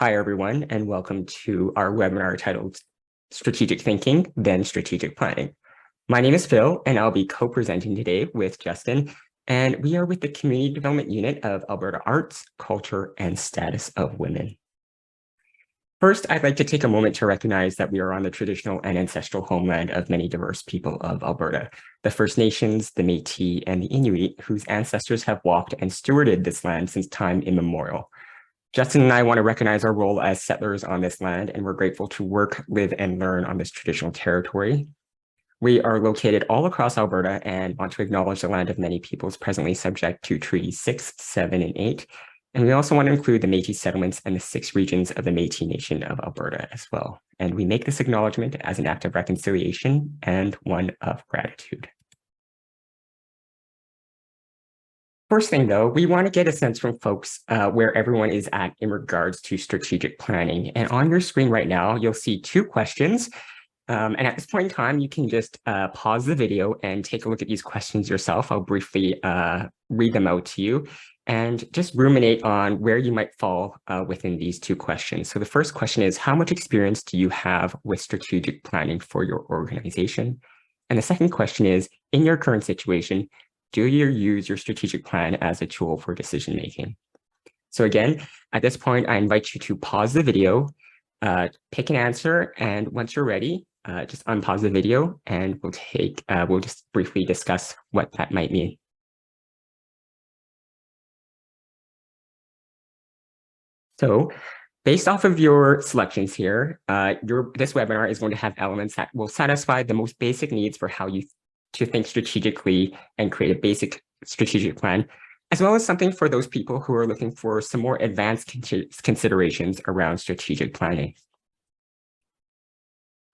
Hi, everyone, and welcome to our webinar titled Strategic Thinking, then Strategic Planning. My name is Phil, and I'll be co-presenting today with Justin, and we are with the Community Development Unit of Alberta Arts, Culture, and Status of Women. First, I'd like to take a moment to recognize that we are on the traditional and ancestral homeland of many diverse people of Alberta, the First Nations, the Métis, and the Inuit, whose ancestors have walked and stewarded this land since time immemorial. Justin and I want to recognize our role as settlers on this land, and we're grateful to work, live, and learn on this traditional territory. We are located all across Alberta and want to acknowledge the land of many peoples presently subject to Treaties 6, 7, and 8. And we also want to include the Métis settlements and the 6 regions of the Métis Nation of Alberta as well. And we make this acknowledgement as an act of reconciliation and one of gratitude. First thing, though, we want to get a sense from folks where everyone is at in regards to strategic planning. And on your screen right now, you'll see 2 questions. And at this point in time, you can just pause the video and take a look at these questions yourself. I'll briefly read them out to you and just ruminate on where you might fall within these 2 questions. So the first question is, how much experience do you have with strategic planning for your organization? And the second question is, in your current situation, do you use your strategic plan as a tool for decision making? So again, at this point, I invite you to pause the video, pick an answer, and once you're ready, just unpause the video, and we'll just briefly discuss what that might mean. So, based off of your selections here, this webinar is going to have elements that will satisfy the most basic needs for how you to think strategically and create a basic strategic plan, as well as something for those people who are looking for some more advanced considerations around strategic planning.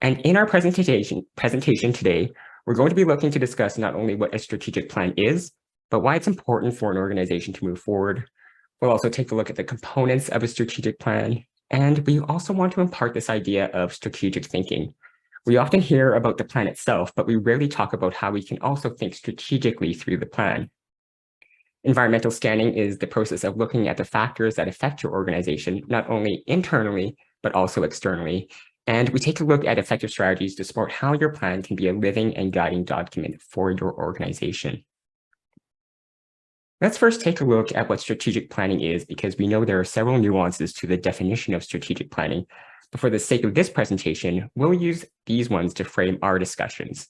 And in our presentation today, we're going to be looking to discuss not only what a strategic plan is, but why it's important for an organization to move forward. We'll also take a look at the components of a strategic plan, and we also want to impart this idea of strategic thinking. We often hear about the plan itself, but we rarely talk about how we can also think strategically through the plan. Environmental scanning is the process of looking at the factors that affect your organization, not only internally, but also externally. And we take a look at effective strategies to support how your plan can be a living and guiding document for your organization. Let's first take a look at what strategic planning is, because we know there are several nuances to the definition of strategic planning. But for the sake of this presentation, we'll use these ones to frame our discussions.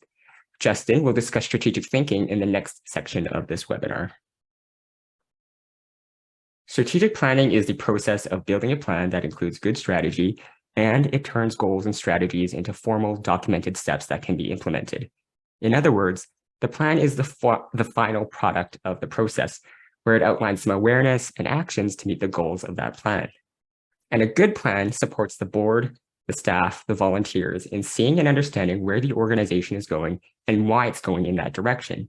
Justin will discuss strategic thinking in the next section of this webinar. Strategic planning is the process of building a plan that includes good strategy, and it turns goals and strategies into formal, documented steps that can be implemented. In other words, the plan is the final product of the process, where it outlines some awareness and actions to meet the goals of that plan. And a good plan supports the board, the staff, the volunteers in seeing and understanding where the organization is going and why it's going in that direction.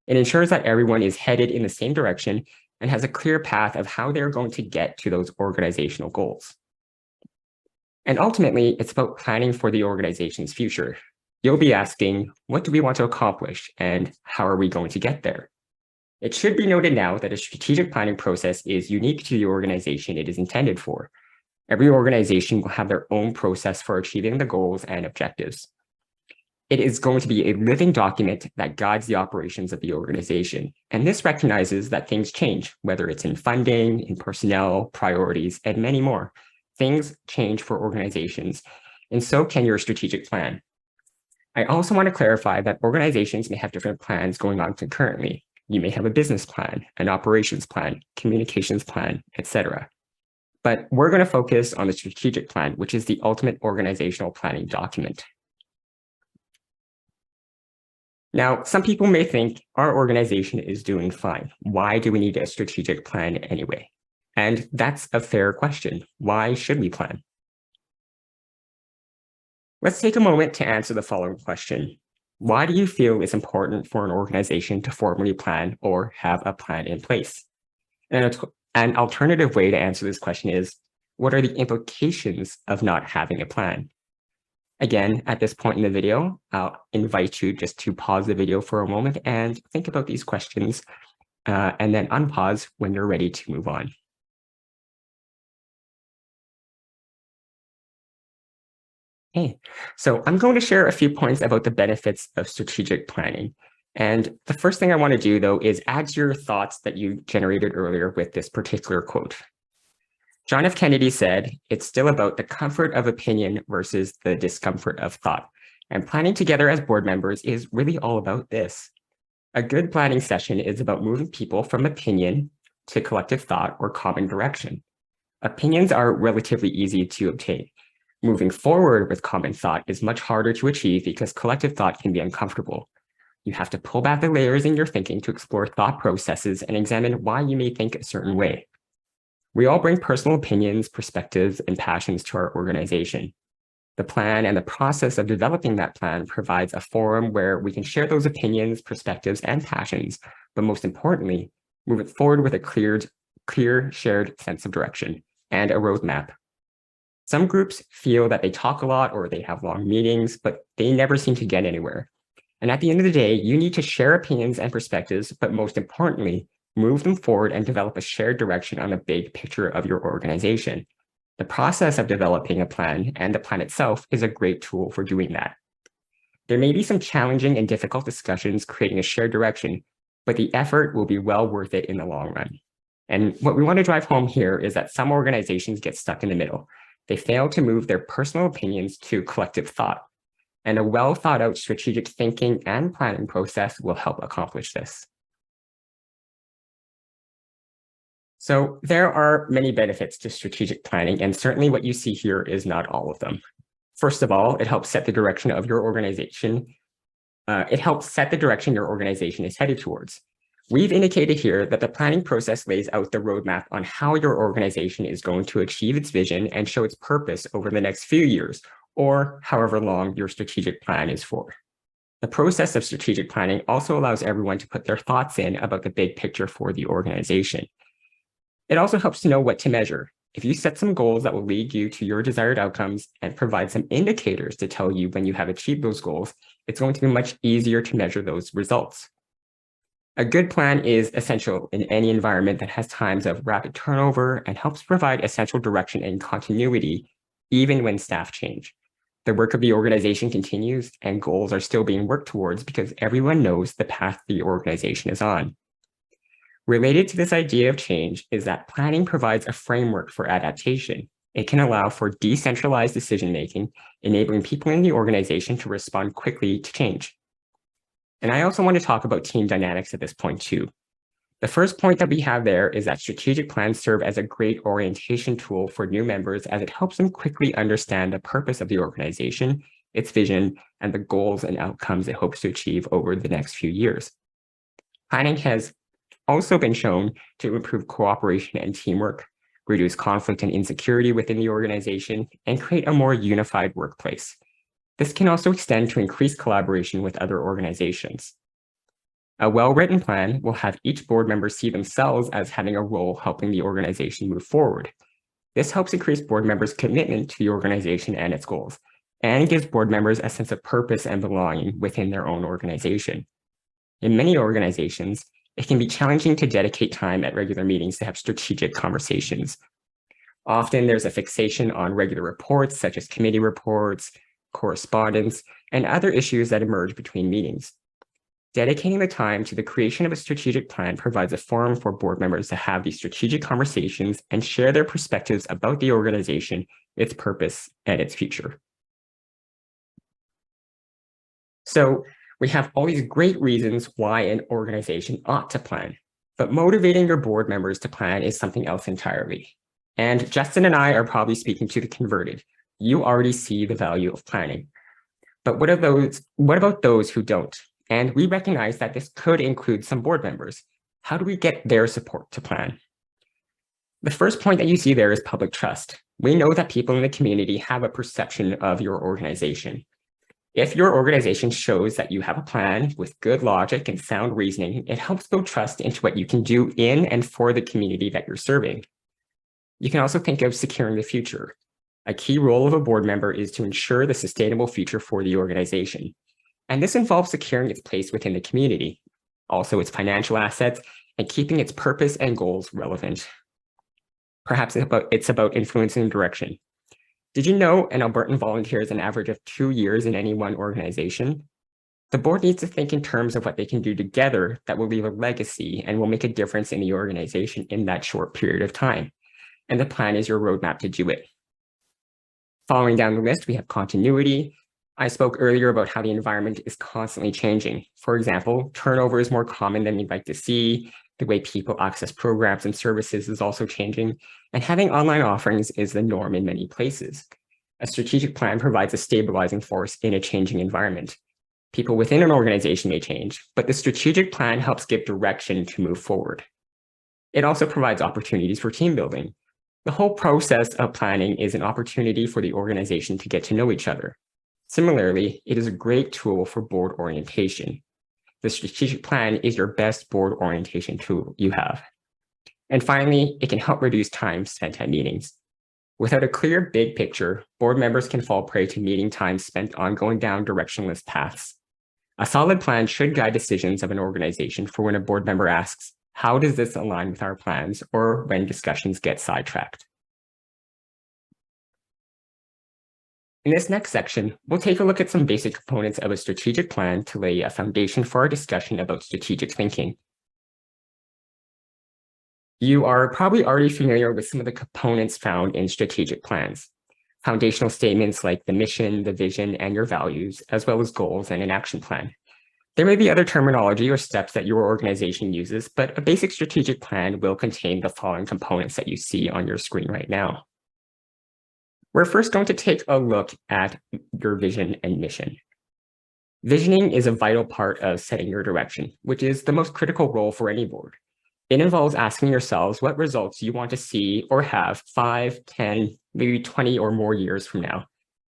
It ensures that everyone is headed in the same direction and has a clear path of how they're going to get to those organizational goals. And ultimately, it's about planning for the organization's future. You'll be asking, what do we want to accomplish and how are we going to get there? It should be noted now that a strategic planning process is unique to the organization it is intended for. Every organization will have their own process for achieving the goals and objectives. It is going to be a living document that guides the operations of the organization. And this recognizes that things change, whether it's in funding, in personnel, priorities, and many more. Things change for organizations, and so can your strategic plan. I also want to clarify that organizations may have different plans going on concurrently. You may have a business plan, an operations plan, communications plan, etc. But we're going to focus on the strategic plan, which is the ultimate organizational planning document. Now, some people may think our organization is doing fine. Why do we need a strategic plan anyway? And that's a fair question. Why should we plan? Let's take a moment to answer the following question. Why do you feel it's important for an organization to formally plan or have a plan in place? And an alternative way to answer this question is, what are the implications of not having a plan? Again, at this point in the video, I'll invite you just to pause the video for a moment and think about these questions, and then unpause when you're ready to move on. Okay, so I'm going to share a few points about the benefits of strategic planning. And the first thing I want to do, though, is add to your thoughts that you generated earlier with this particular quote. John F. Kennedy said, "It's still about the comfort of opinion versus the discomfort of thought." And planning together as board members is really all about this. A good planning session is about moving people from opinion to collective thought or common direction. Opinions are relatively easy to obtain. Moving forward with common thought is much harder to achieve because collective thought can be uncomfortable. You have to pull back the layers in your thinking to explore thought processes and examine why you may think a certain way. We all bring personal opinions, perspectives, and passions to our organization. The plan and the process of developing that plan provides a forum where we can share those opinions, perspectives, and passions, but most importantly, move it forward with a clear shared sense of direction and a roadmap. Some groups feel that they talk a lot or they have long meetings, but they never seem to get anywhere. And at the end of the day, you need to share opinions and perspectives, but most importantly, move them forward and develop a shared direction on the big picture of your organization. The process of developing a plan and the plan itself is a great tool for doing that. There may be some challenging and difficult discussions creating a shared direction, but the effort will be well worth it in the long run. And what we want to drive home here is that some organizations get stuck in the middle. They fail to move their personal opinions to collective thought. And a well thought out strategic thinking and planning process will help accomplish this. So there are many benefits to strategic planning, and certainly what you see here is not all of them. First of all, it helps set the direction of your organization. It helps set the direction your organization is headed towards. We've indicated here that the planning process lays out the roadmap on how your organization is going to achieve its vision and show its purpose over the next few years, or however long your strategic plan is for. The process of strategic planning also allows everyone to put their thoughts in about the big picture for the organization. It also helps to know what to measure. If you set some goals that will lead you to your desired outcomes and provide some indicators to tell you when you have achieved those goals, it's going to be much easier to measure those results. A good plan is essential in any environment that has times of rapid turnover and helps provide essential direction and continuity, even when staff change. The work of the organization continues and goals are still being worked towards because everyone knows the path the organization is on. Related to this idea of change is that planning provides a framework for adaptation. It can allow for decentralized decision-making, enabling people in the organization to respond quickly to change. And I also want to talk about team dynamics at this point too. The first point that we have there is that strategic plans serve as a great orientation tool for new members as it helps them quickly understand the purpose of the organization, its vision, and the goals and outcomes it hopes to achieve over the next few years. Planning has also been shown to improve cooperation and teamwork, reduce conflict and insecurity within the organization, and create a more unified workplace. This can also extend to increased collaboration with other organizations. A well-written plan will have each board member see themselves as having a role helping the organization move forward. This helps increase board members' commitment to the organization and its goals, and gives board members a sense of purpose and belonging within their own organization. In many organizations, it can be challenging to dedicate time at regular meetings to have strategic conversations. Often there's a fixation on regular reports, such as committee reports, correspondence, and other issues that emerge between meetings. Dedicating the time to the creation of a strategic plan provides a forum for board members to have these strategic conversations and share their perspectives about the organization, its purpose, and its future. So we have all these great reasons why an organization ought to plan, but motivating your board members to plan is something else entirely. And Justin and I are probably speaking to the converted. You already see the value of planning. But what about those who don't? And we recognize that this could include some board members. How do we get their support to plan? The first point that you see there is public trust. We know that people in the community have a perception of your organization. If your organization shows that you have a plan with good logic and sound reasoning, it helps build trust into what you can do in and for the community that you're serving. You can also think of securing the future. A key role of a board member is to ensure the sustainable future for the organization. And this involves securing its place within the community, also its financial assets, and keeping its purpose and goals relevant. Perhaps it's about influencing direction. Did you know an Albertan volunteers an average of 2 years in any one organization? The board needs to think in terms of what they can do together that will leave a legacy and will make a difference in the organization in that short period of time. And the plan is your roadmap to do it. Following down the list, we have continuity. I spoke earlier about how the environment is constantly changing. For example, turnover is more common than we'd like to see. The way people access programs and services is also changing. And having online offerings is the norm in many places. A strategic plan provides a stabilizing force in a changing environment. People within an organization may change, but the strategic plan helps give direction to move forward. It also provides opportunities for team building. The whole process of planning is an opportunity for the organization to get to know each other. Similarly, it is a great tool for board orientation. The strategic plan is your best board orientation tool you have. And finally, it can help reduce time spent at meetings. Without a clear big picture, board members can fall prey to meeting time spent on going down directionless paths. A solid plan should guide decisions of an organization for when a board member asks, how does this align with our plans, or when discussions get sidetracked? In this next section, we'll take a look at some basic components of a strategic plan to lay a foundation for our discussion about strategic thinking. You are probably already familiar with some of the components found in strategic plans. Foundational statements like the mission, the vision, and your values, as well as goals and an action plan. There may be other terminology or steps that your organization uses, but a basic strategic plan will contain the following components that you see on your screen right now. We're first going to take a look at your vision and mission. Visioning is a vital part of setting your direction, which is the most critical role for any board. It involves asking yourselves what results you want to see or have 5, 10, maybe 20 or more years from now.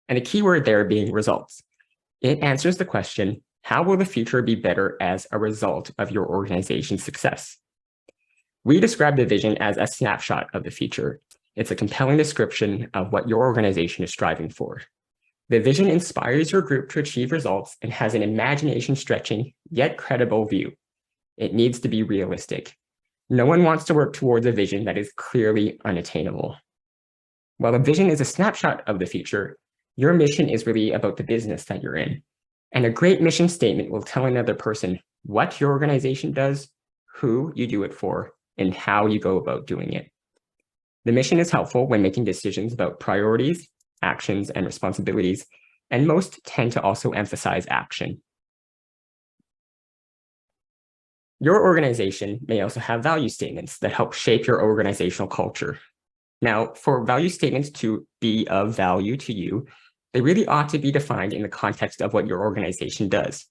And the key word there being results. It answers the question, how will the future be better as a result of your organization's success? We describe the vision as a snapshot of the future. It's a compelling description of what your organization is striving for. The vision inspires your group to achieve results and has an imagination-stretching, yet credible view. It needs to be realistic. No one wants to work towards a vision that is clearly unattainable. While a vision is a snapshot of the future, your mission is really about the business that you're in. And a great mission statement will tell another person what your organization does, who you do it for, and how you go about doing it. The mission is helpful when making decisions about priorities, actions, and responsibilities, and most tend to also emphasize action. Your organization may also have value statements that help shape your organizational culture. Now, for value statements to be of value to you, they really ought to be defined in the context of what your organization does.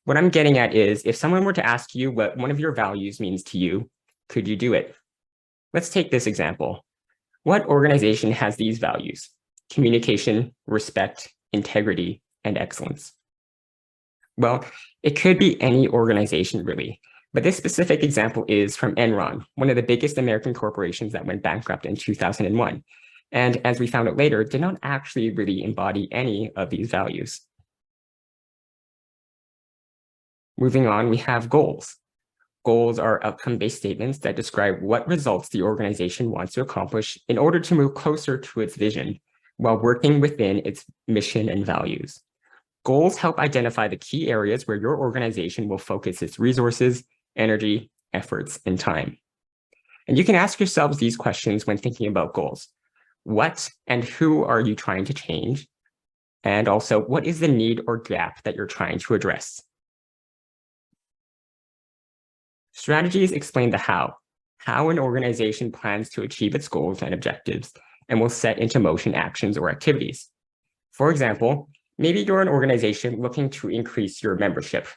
What I'm getting at is, if someone were to ask you what one of your values means to you, could you do it? Let's take this example. What organization has these values? Communication, respect, integrity, and excellence. Well, it could be any organization really, but this specific example is from Enron, one of the biggest American corporations that went bankrupt in 2001. And as we found out later, did not actually really embody any of these values. Moving on, we have goals. Goals are outcome-based statements that describe what results the organization wants to accomplish in order to move closer to its vision while working within its mission and values. Goals help identify the key areas where your organization will focus its resources, energy, efforts, and time. And you can ask yourselves these questions when thinking about goals. What and who are you trying to change? And also, what is the need or gap that you're trying to address? Strategies explain the how an organization plans to achieve its goals and objectives, and will set into motion actions or activities. For example, maybe you're an organization looking to increase your membership.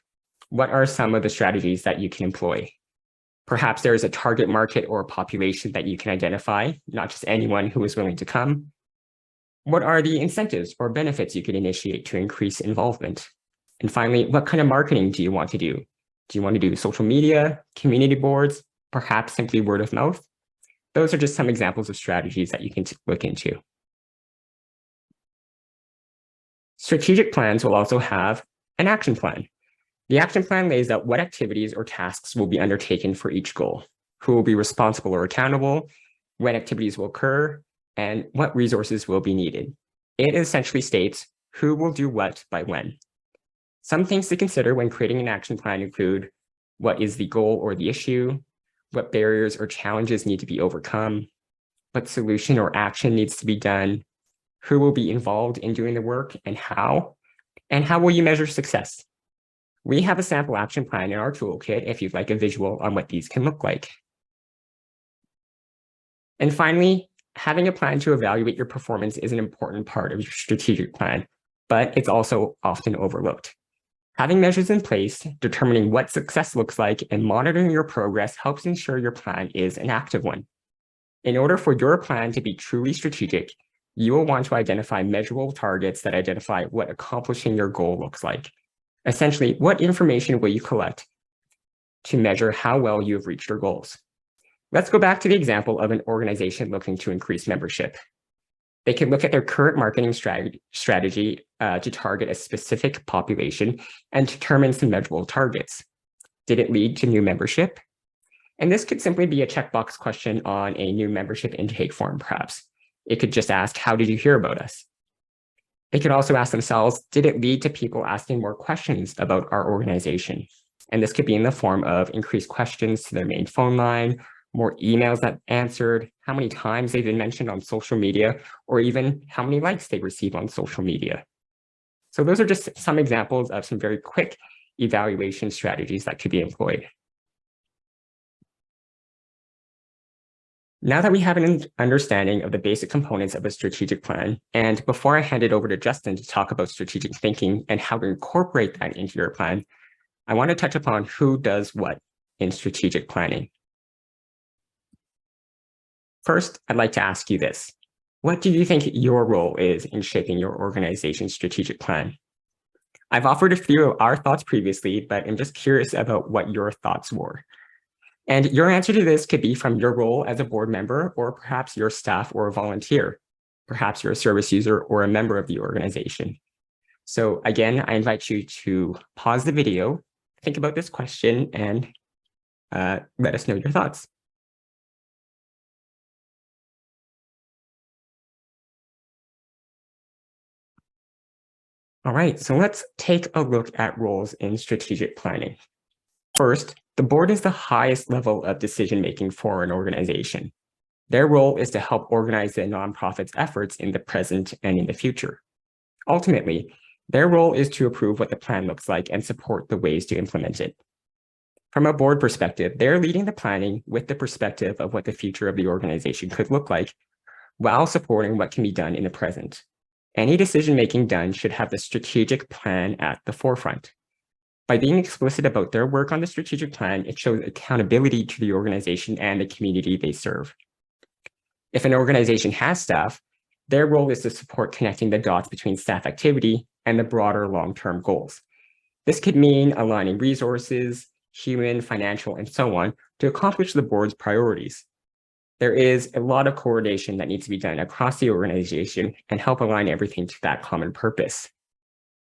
What are some of the strategies that you can employ? Perhaps there is a target market or a population that you can identify, not just anyone who is willing to come. What are the incentives or benefits you can initiate to increase involvement? And finally, what kind of marketing do you want to do? Do you want to do social media, community boards, perhaps simply word of mouth? Those are just some examples of strategies that you can look into. Strategic plans will also have an action plan. The action plan lays out what activities or tasks will be undertaken for each goal, who will be responsible or accountable, when activities will occur, and what resources will be needed. It essentially states who will do what by when. Some things to consider when creating an action plan include what is the goal or the issue, what barriers or challenges need to be overcome, what solution or action needs to be done, who will be involved in doing the work and how will you measure success? We have a sample action plan in our toolkit if you'd like a visual on what these can look like. And finally, having a plan to evaluate your performance is an important part of your strategic plan, but it's also often overlooked. Having measures in place, determining what success looks like, and monitoring your progress helps ensure your plan is an active one. In order for your plan to be truly strategic, you will want to identify measurable targets that identify what accomplishing your goal looks like. Essentially, what information will you collect to measure how well you have reached your goals? Let's go back to the example of an organization looking to increase membership. They can look at their current marketing strategy to target a specific population and determine some measurable targets. Did it lead to new membership? And this could simply be a checkbox question on a new membership intake form, perhaps. It could just ask, how did you hear about us? They could also ask themselves, did it lead to people asking more questions about our organization? And this could be in the form of increased questions to their main phone line, more emails that answered, how many times they've been mentioned on social media, or even how many likes they receive on social media. So those are just some examples of some very quick evaluation strategies that could be employed. Now that we have an understanding of the basic components of a strategic plan, and before I hand it over to Justin to talk about strategic thinking and how to incorporate that into your plan, I want to touch upon who does what in strategic planning. First, I'd like to ask you this. What do you think your role is in shaping your organization's strategic plan? I've offered a few of our thoughts previously, but I'm just curious about what your thoughts were. And your answer to this could be from your role as a board member, or perhaps your staff or a volunteer. Perhaps you're a service user or a member of the organization. So again, I invite you to pause the video, think about this question, and let us know your thoughts. All right, so let's take a look at roles in strategic planning. First, the board is the highest level of decision-making for an organization. Their role is to help organize the nonprofit's efforts in the present and in the future. Ultimately, their role is to approve what the plan looks like and support the ways to implement it. From a board perspective, they're leading the planning with the perspective of what the future of the organization could look like, while supporting what can be done in the present. Any decision-making done should have the strategic plan at the forefront. By being explicit about their work on the strategic plan, it shows accountability to the organization and the community they serve. If an organization has staff, their role is to support connecting the dots between staff activity and the broader long-term goals. This could mean aligning resources, human, financial, and so on to accomplish the board's priorities. There is a lot of coordination that needs to be done across the organization and help align everything to that common purpose.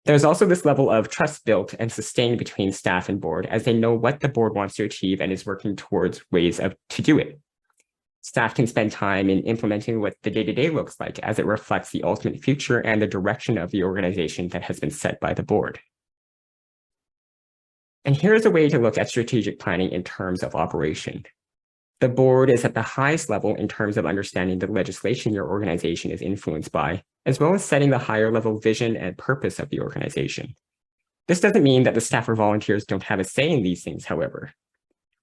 There's also this level of trust built and sustained between staff and board as they know what the board wants to achieve and is working towards ways to do it. Staff can spend time in implementing what the day-to-day looks like as it reflects the ultimate future and the direction of the organization that has been set by the board. And here's a way to look at strategic planning in terms of operation. The board is at the highest level in terms of understanding the legislation your organization is influenced by, as well as setting the higher level vision and purpose of the organization. This doesn't mean that the staff or volunteers don't have a say in these things, however.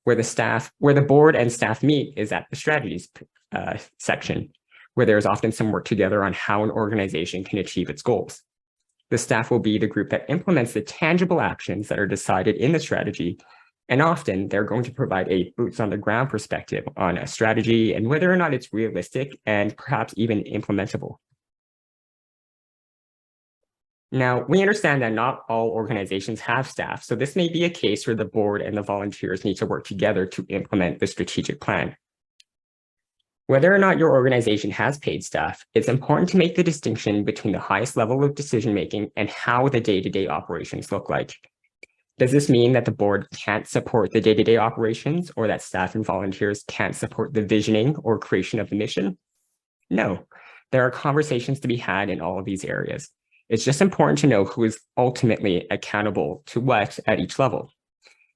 Where the board and staff meet is at the strategies section, where there is often some work together on how an organization can achieve its goals. The staff will be the group that implements the tangible actions that are decided in the strategy, and often they're going to provide a boots on the ground perspective on a strategy and whether or not it's realistic and perhaps even implementable. Now, we understand that not all organizations have staff, so this may be a case where the board and the volunteers need to work together to implement the strategic plan. Whether or not your organization has paid staff, it's important to make the distinction between the highest level of decision-making and how the day-to-day operations look like. Does this mean that the board can't support the day-to-day operations or that staff and volunteers can't support the visioning or creation of the mission? No, there are conversations to be had in all of these areas. It's just important to know who is ultimately accountable to what at each level.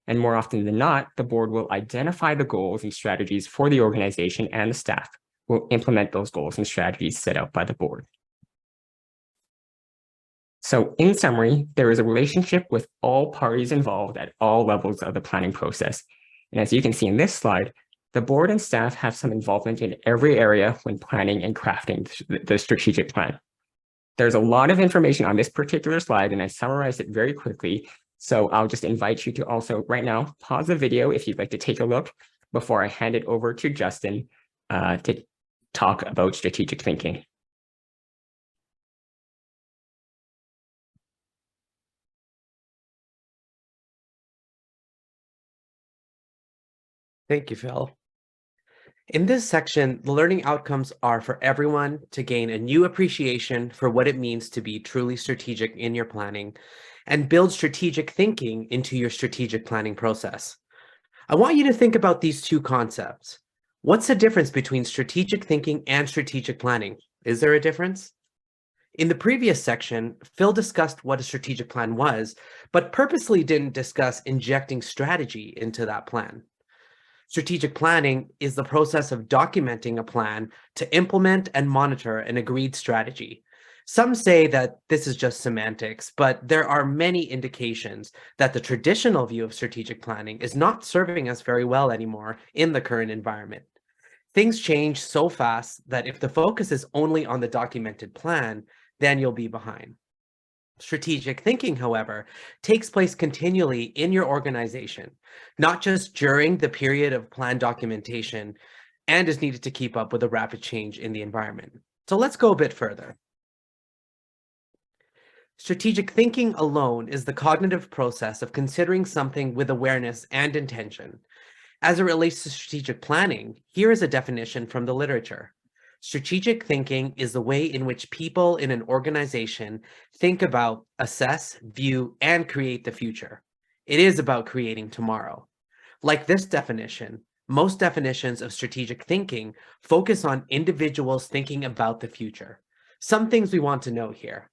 And more often than not, the board will identify the goals and strategies for the organization, and the staff will implement those goals and strategies set out by the board. So in summary, there is a relationship with all parties involved at all levels of the planning process. And as you can see in this slide, the board and staff have some involvement in every area when planning and crafting the strategic plan. There's a lot of information on this particular slide, and I summarized it very quickly. So I'll just invite you to also right now pause the video if you'd like to take a look before I hand it over to Justin to talk about strategic thinking. Thank you, Phil. In this section, the learning outcomes are for everyone to gain a new appreciation for what it means to be truly strategic in your planning and build strategic thinking into your strategic planning process. I want you to think about these two concepts. What's the difference between strategic thinking and strategic planning? Is there a difference? In the previous section, Phil discussed what a strategic plan was, but purposely didn't discuss injecting strategy into that plan. Strategic planning is the process of documenting a plan to implement and monitor an agreed strategy. Some say that this is just semantics, but there are many indications that the traditional view of strategic planning is not serving us very well anymore in the current environment. Things change so fast that if the focus is only on the documented plan, then you'll be behind. Strategic thinking, however, takes place continually in your organization, not just during the period of plan documentation, and is needed to keep up with the rapid change in the environment. So let's go a bit further. Strategic thinking alone is the cognitive process of considering something with awareness and intention. As it relates to strategic planning, here is a definition from the literature. Strategic thinking is the way in which people in an organization think about, assess, view, and create the future. It is about creating tomorrow. Like this definition, most definitions of strategic thinking focus on individuals thinking about the future. Some things we want to note here.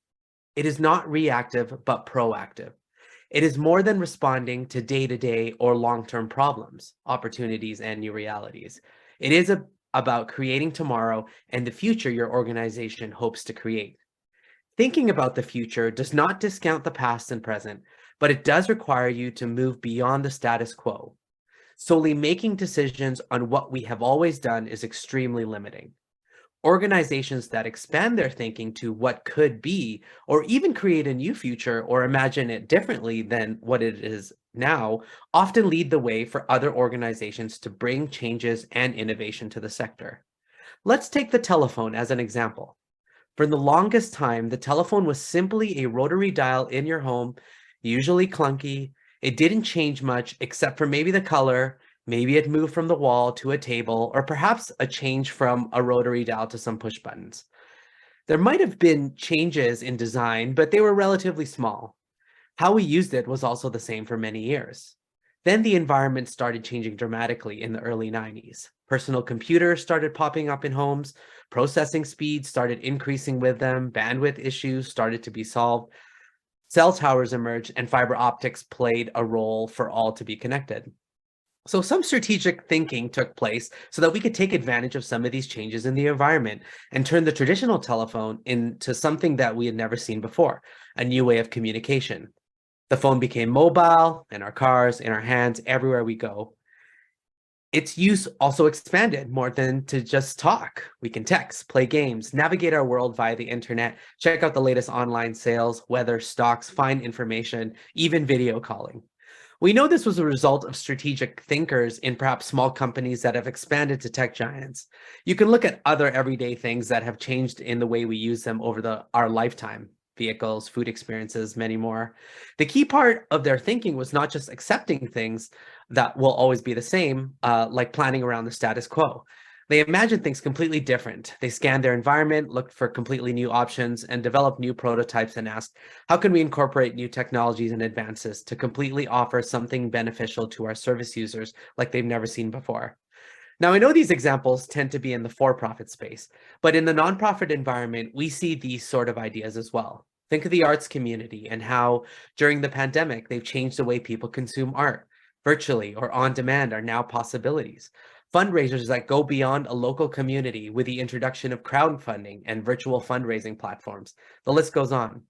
It is not reactive, but proactive. It is more than responding to day-to-day or long-term problems, opportunities, and new realities. It is about creating tomorrow and the future your organization hopes to create. Thinking about the future does not discount the past and present, but it does require you to move beyond the status quo. Solely making decisions on what we have always done is extremely limiting. Organizations that expand their thinking to what could be, or even create a new future or imagine it differently than what it is now, often lead the way for other organizations to bring changes and innovation to the sector. Let's take the telephone as an example. For the longest time, the telephone was simply a rotary dial in your home, usually clunky. It didn't change much except for maybe the color. Maybe it moved from the wall to a table, or perhaps a change from a rotary dial to some push buttons. There might have been changes in design, but they were relatively small. How we used it was also the same for many years. Then the environment started changing dramatically in the early 90s. Personal computers started popping up in homes, processing speeds started increasing with them, bandwidth issues started to be solved, cell towers emerged, and fiber optics played a role for all to be connected. So some strategic thinking took place so that we could take advantage of some of these changes in the environment and turn the traditional telephone into something that we had never seen before, a new way of communication. The phone became mobile in our cars, in our hands, everywhere we go. Its use also expanded more than to just talk. We can text, play games, navigate our world via the internet, check out the latest online sales, weather, stocks, find information, even video calling. We know this was a result of strategic thinkers in perhaps small companies that have expanded to tech giants. You can look at other everyday things that have changed in the way we use them over our lifetime. Vehicles, food experiences, many more. The key part of their thinking was not just accepting things that will always be the same, like planning around the status quo. They imagined things completely different. They scanned their environment, looked for completely new options, and developed new prototypes and asked, how can we incorporate new technologies and advances to completely offer something beneficial to our service users like they've never seen before? Now, I know these examples tend to be in the for-profit space, but in the nonprofit environment, we see these sort of ideas as well. Think of the arts community and how during the pandemic, they've changed the way people consume art. Virtually or on demand are now possibilities. Fundraisers that go beyond a local community with the introduction of crowdfunding and virtual fundraising platforms. The list goes on.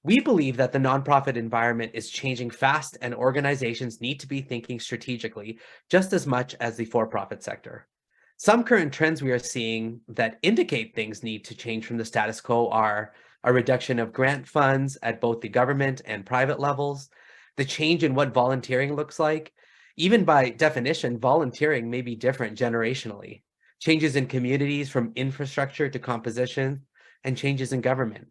We believe that the nonprofit environment is changing fast and organizations need to be thinking strategically just as much as the for-profit sector. Some current trends we are seeing that indicate things need to change from the status quo are a reduction of grant funds at both the government and private levels, the change in what volunteering looks like. Even by definition, volunteering may be different generationally. Changes in communities from infrastructure to composition, and changes in government.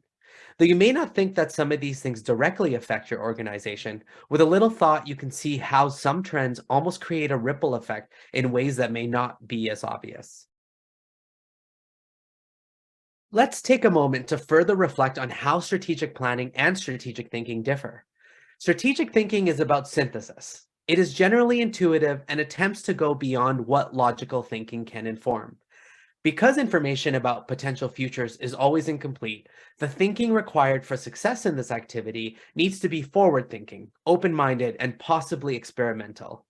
Though you may not think that some of these things directly affect your organization, with a little thought, you can see how some trends almost create a ripple effect in ways that may not be as obvious. Let's take a moment to further reflect on how strategic planning and strategic thinking differ. Strategic thinking is about synthesis. It is generally intuitive and attempts to go beyond what logical thinking can inform. Because information about potential futures is always incomplete, the thinking required for success in this activity needs to be forward-thinking, open-minded, and possibly experimental.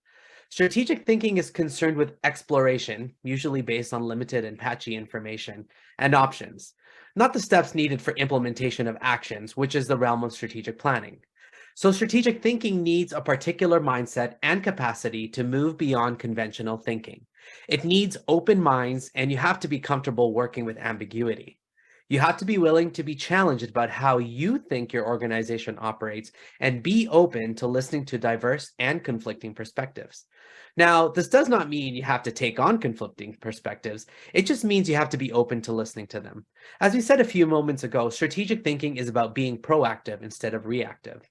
Strategic thinking is concerned with exploration, usually based on limited and patchy information, and options, not the steps needed for implementation of actions, which is the realm of strategic planning. So strategic thinking needs a particular mindset and capacity to move beyond conventional thinking. It needs open minds, and you have to be comfortable working with ambiguity. You have to be willing to be challenged about how you think your organization operates and be open to listening to diverse and conflicting perspectives. Now, this does not mean you have to take on conflicting perspectives. It just means you have to be open to listening to them. As we said a few moments ago, strategic thinking is about being proactive instead of reactive.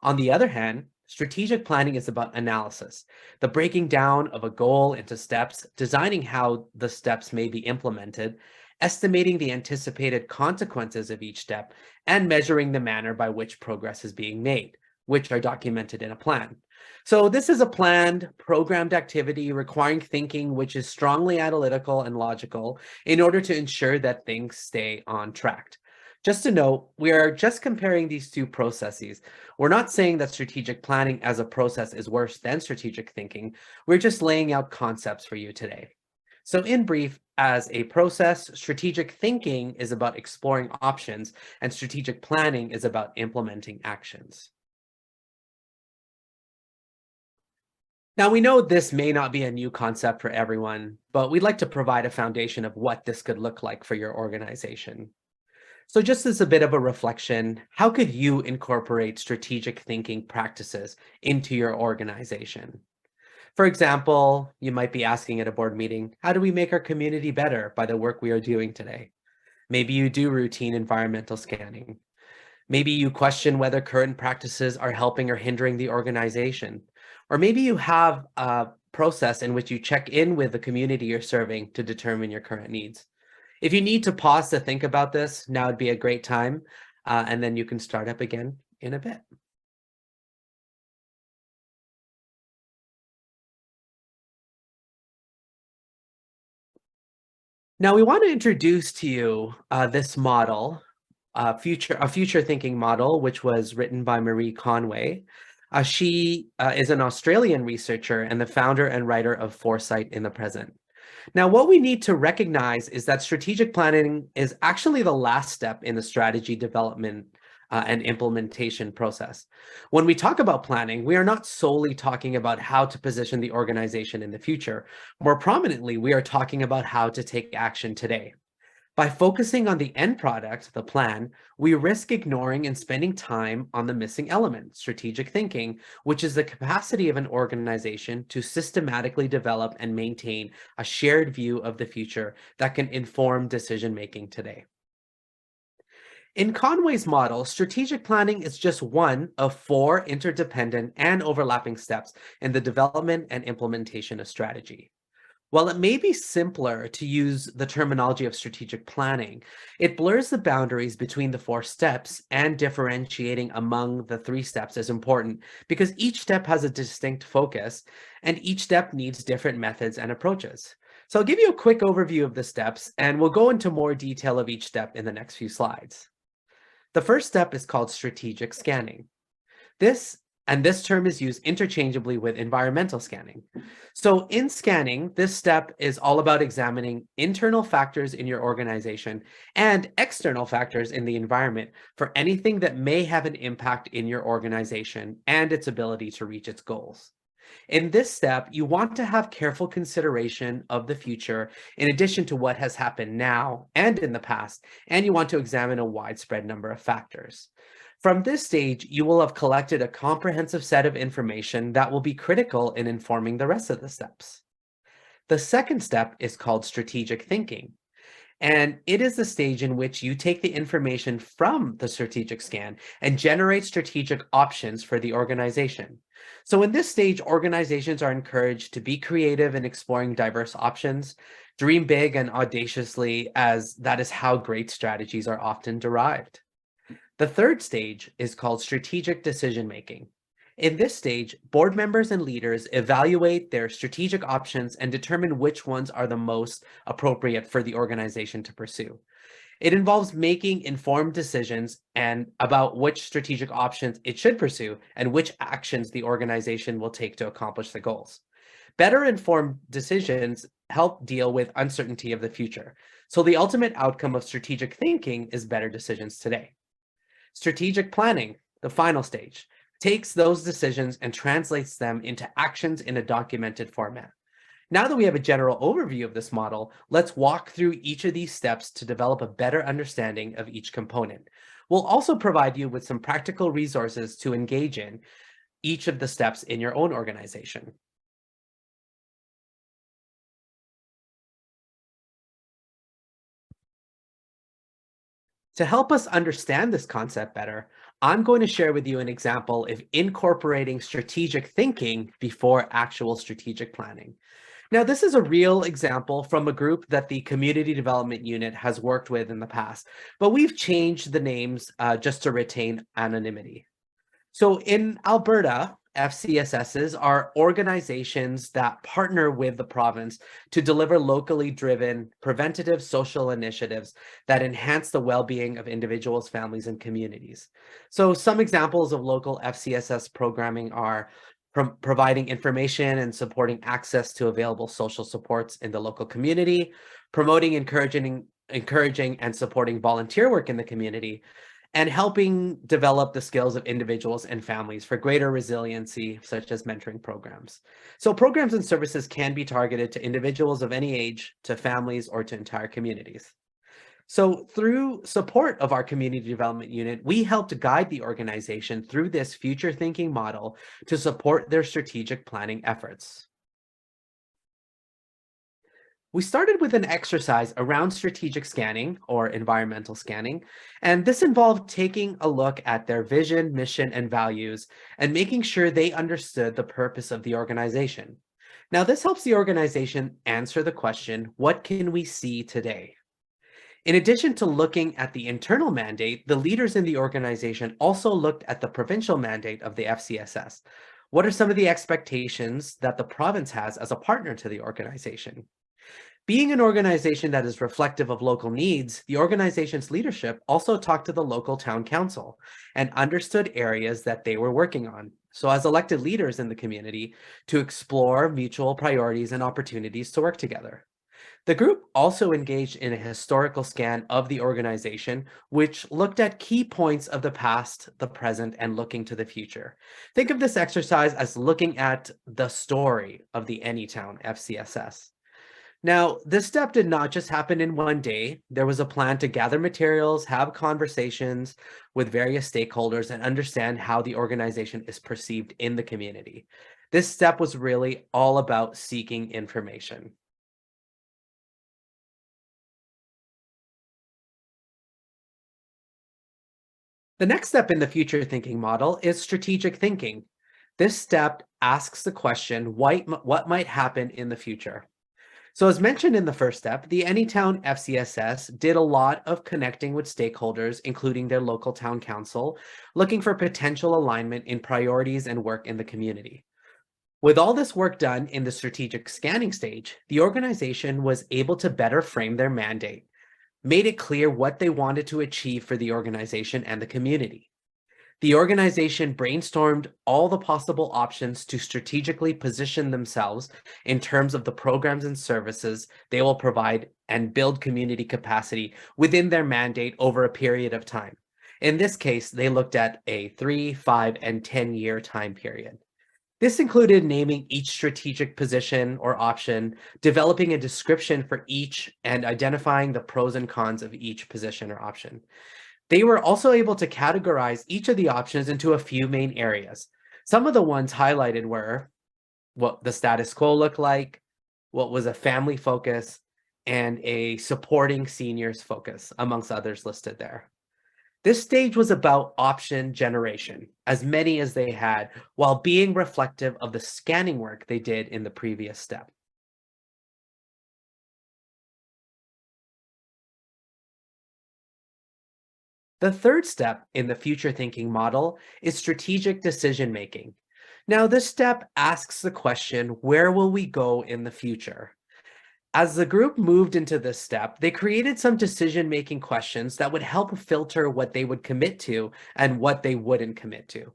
On the other hand, strategic planning is about analysis, the breaking down of a goal into steps, designing how the steps may be implemented, estimating the anticipated consequences of each step, and measuring the manner by which progress is being made, which are documented in a plan. So this is a planned, programmed activity requiring thinking which is strongly analytical and logical in order to ensure that things stay on track. Just to note, we are just comparing these two processes. We're not saying that strategic planning as a process is worse than strategic thinking. We're just laying out concepts for you today. So in brief, as a process, strategic thinking is about exploring options, and strategic planning is about implementing actions. Now, we know this may not be a new concept for everyone, but we'd like to provide a foundation of what this could look like for your organization. So just as a bit of a reflection, how could you incorporate strategic thinking practices into your organization? For example, you might be asking at a board meeting, how do we make our community better by the work we are doing today? Maybe you do routine environmental scanning. Maybe you question whether current practices are helping or hindering the organization. Or maybe you have a process in which you check in with the community you're serving to determine your current needs. If you need to pause to think about this, now would be a great time, and then you can start up again in a bit. Now we want to introduce to you this model, a future thinking model, which was written by Marie Conway. She is an Australian researcher and the founder and writer of Foresight in the Present. Now, what we need to recognize is that strategic planning is actually the last step in the strategy development and implementation process. When we talk about planning, we are not solely talking about how to position the organization in the future. More prominently, we are talking about how to take action today. By focusing on the end product, the plan, we risk ignoring and spending time on the missing element, strategic thinking, which is the capacity of an organization to systematically develop and maintain a shared view of the future that can inform decision-making today. In Conway's model, strategic planning is just one of 4 interdependent and overlapping steps in the development and implementation of strategy. While it may be simpler to use the terminology of strategic planning, it blurs the boundaries between the 4 steps, and differentiating among the 3 steps is important because each step has a distinct focus and each step needs different methods and approaches. So I'll give you a quick overview of the steps, and we'll go into more detail of each step in the next few slides. The first step is called strategic scanning. This term is used interchangeably with environmental scanning. So in scanning, this step is all about examining internal factors in your organization and external factors in the environment for anything that may have an impact in your organization and its ability to reach its goals. In this step, you want to have careful consideration of the future in addition to what has happened now and in the past, and you want to examine a widespread number of factors. From this stage, you will have collected a comprehensive set of information that will be critical in informing the rest of the steps. The second step is called strategic thinking. And it is the stage in which you take the information from the strategic scan and generate strategic options for the organization. So in this stage, organizations are encouraged to be creative in exploring diverse options, dream big and audaciously, as that is how great strategies are often derived. The third stage is called strategic decision making. In this stage, board members and leaders evaluate their strategic options and determine which ones are the most appropriate for the organization to pursue. It involves making informed decisions and about which strategic options it should pursue and which actions the organization will take to accomplish the goals. Better informed decisions help deal with uncertainty of the future. So the ultimate outcome of strategic thinking is better decisions today. Strategic planning, the final stage, takes those decisions and translates them into actions in a documented format. Now that we have a general overview of this model, let's walk through each of these steps to develop a better understanding of each component. We'll also provide you with some practical resources to engage in each of the steps in your own organization. To help us understand this concept better, I'm going to share with you an example of incorporating strategic thinking before actual strategic planning. Now, this is a real example from a group that the Community Development Unit has worked with in the past, but we've changed the names just to retain anonymity. So in Alberta, FCSSs are organizations that partner with the province to deliver locally driven preventative social initiatives that enhance the well-being of individuals, families, and communities. So some examples of local FCSS programming are providing information and supporting access to available social supports in the local community, promoting, encouraging and supporting volunteer work in the community, and helping develop the skills of individuals and families for greater resiliency, such as mentoring programs. So programs and services can be targeted to individuals of any age, to families, or to entire communities. So through support of our community development unit, we helped guide the organization through this future thinking model to support their strategic planning efforts. We started with an exercise around strategic scanning or environmental scanning, and this involved taking a look at their vision, mission, and values and making sure they understood the purpose of the organization. Now, this helps the organization answer the question, what can we see today? In addition to looking at the internal mandate, the leaders in the organization also looked at the provincial mandate of the FCSS. What are some of the expectations that the province has as a partner to the organization? Being an organization that is reflective of local needs, the organization's leadership also talked to the local town council and understood areas that they were working on. So as elected leaders in the community, to explore mutual priorities and opportunities to work together. The group also engaged in a historical scan of the organization, which looked at key points of the past, the present, and looking to the future. Think of this exercise as looking at the story of the Anytown FCSS. Now, this step did not just happen in one day. There was a plan to gather materials, have conversations with various stakeholders, and understand how the organization is perceived in the community. This step was really all about seeking information. The next step in the future thinking model is strategic thinking. This step asks the question, what might happen in the future? So as mentioned in the first step, the Anytown FCSS did a lot of connecting with stakeholders, including their local town council, looking for potential alignment in priorities and work in the community. With all this work done in the strategic scanning stage, the organization was able to better frame their mandate, made it clear what they wanted to achieve for the organization and the community. The organization brainstormed all the possible options to strategically position themselves in terms of the programs and services they will provide and build community capacity within their mandate over a period of time. In this case, they looked at a 3, 5, and 10-year time period. This included naming each strategic position or option, developing a description for each, and identifying the pros and cons of each position or option. They were also able to categorize each of the options into a few main areas. Some of the ones highlighted were what the status quo looked like, what was a family focus, and a supporting seniors focus, amongst others listed there. This stage was about option generation, as many as they had, while being reflective of the scanning work they did in the previous step. The third step in the future thinking model is strategic decision making. Now, this step asks the question, where will we go in the future? As the group moved into this step, they created some decision-making questions that would help filter what they would commit to and what they wouldn't commit to.